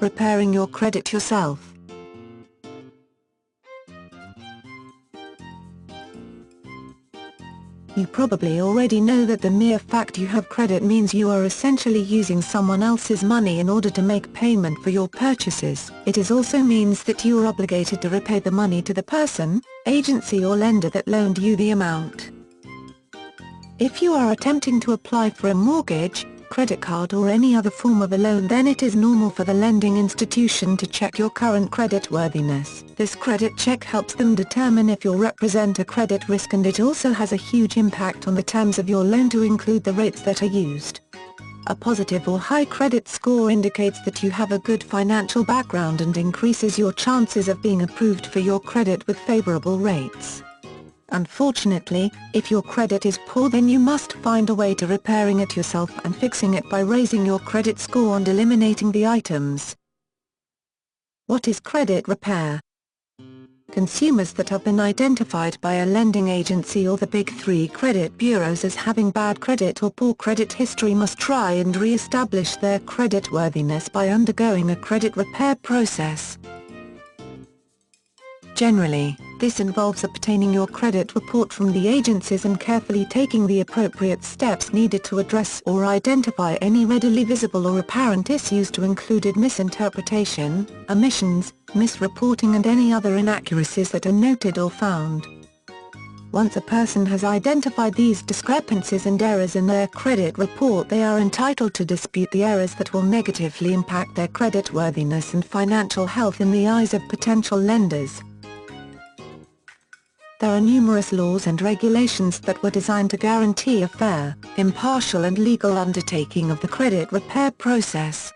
Repairing your credit yourself. You probably already know that the mere fact you have credit means you are essentially using someone else's money in order to make payment for your purchases. It also means that you are obligated to repay the money to the person, agency or lender that loaned you the amount. If you are attempting to apply for a mortgage, credit card or any other form of a loan, then it is normal for the lending institution to check your current credit worthiness. This credit check helps them determine if you represent a credit risk, and it also has a huge impact on the terms of your loan to include the rates that are used. A positive or high credit score indicates that you have a good financial background and increases your chances of being approved for your credit with favorable rates. Unfortunately, if your credit is poor, then you must find a way to repairing it yourself and fixing it by raising your credit score and eliminating the items. What is credit repair? Consumers that have been identified by a lending agency or the Big Three credit bureaus as having bad credit or poor credit history must try and re-establish their creditworthiness by undergoing a credit repair process. Generally, this involves obtaining your credit report from the agencies and carefully taking the appropriate steps needed to address or identify any readily visible or apparent issues, to include misinterpretation, omissions, misreporting and any other inaccuracies that are noted or found. Once a person has identified these discrepancies and errors in their credit report, they are entitled to dispute the errors that will negatively impact their creditworthiness and financial health in the eyes of potential lenders. There are numerous laws and regulations that were designed to guarantee a fair, impartial and legal undertaking of the credit repair process.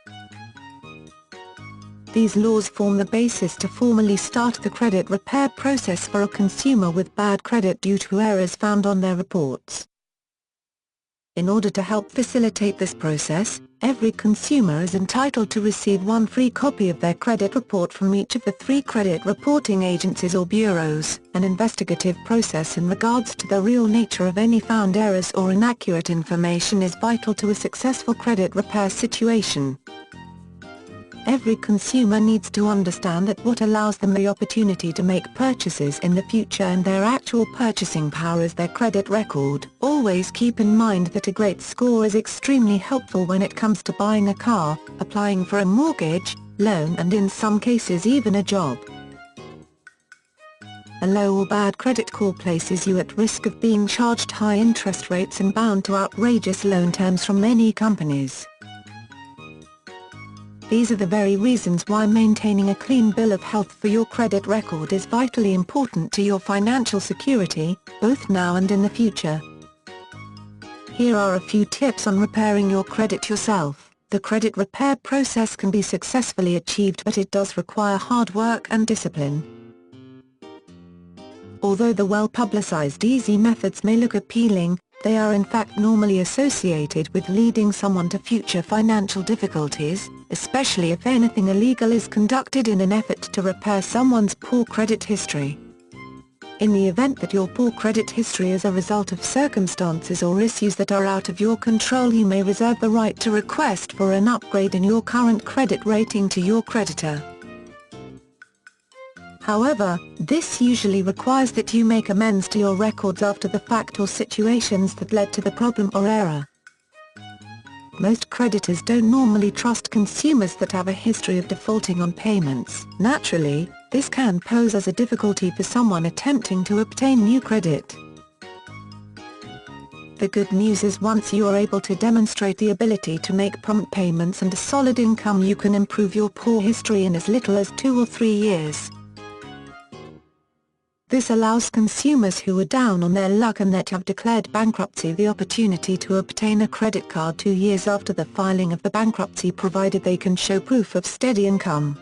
These laws form the basis to formally start the credit repair process for a consumer with bad credit due to errors found on their reports. In order to help facilitate this process, every consumer is entitled to receive one free copy of their credit report from each of the 3 credit reporting agencies or bureaus. An investigative process in regards to the real nature of any found errors or inaccurate information is vital to a successful credit repair situation. Every consumer needs to understand that what allows them the opportunity to make purchases in the future and their actual purchasing power is their credit record. Always keep in mind that a great score is extremely helpful when it comes to buying a car, applying for a mortgage, loan and in some cases even a job. A low or bad credit score places you at risk of being charged high interest rates and bound to outrageous loan terms from many companies. These are the very reasons why maintaining a clean bill of health for your credit record is vitally important to your financial security, both now and in the future. Here are a few tips on repairing your credit yourself. The credit repair process can be successfully achieved, but it does require hard work and discipline. Although the well-publicized easy methods may look appealing, they are in fact normally associated with leading someone to future financial difficulties, especially if anything illegal is conducted in an effort to repair someone's poor credit history. In the event that your poor credit history is a result of circumstances or issues that are out of your control, you may reserve the right to request for an upgrade in your current credit rating to your creditor. However, this usually requires that you make amends to your records after the fact or situations that led to the problem or error. Most creditors don't normally trust consumers that have a history of defaulting on payments. Naturally, this can pose as a difficulty for someone attempting to obtain new credit. The good news is, once you are able to demonstrate the ability to make prompt payments and a solid income, you can improve your poor history in as little as 2 or 3 years. This allows consumers who are down on their luck and that have declared bankruptcy the opportunity to obtain a credit card 2 years after the filing of the bankruptcy, provided they can show proof of steady income.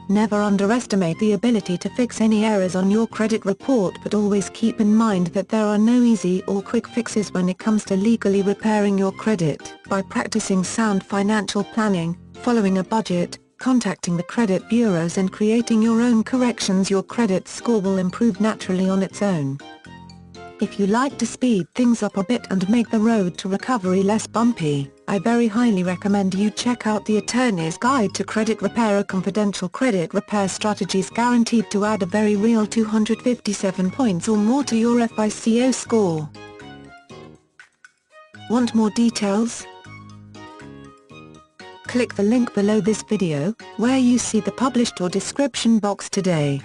Never underestimate the ability to fix any errors on your credit report, but always keep in mind that there are no easy or quick fixes when it comes to legally repairing your credit. By practicing sound financial planning, following a budget, contacting the credit bureaus and creating your own corrections, your credit score will improve naturally on its own. If you like to speed things up a bit and make the road to recovery less bumpy, I very highly recommend you check out the Attorney's Guide to Credit Repair. A confidential credit repair strategy is guaranteed to add a very real 257 points or more to your FICO score. Want more details? Click the link below this video, where you see the published or description box today.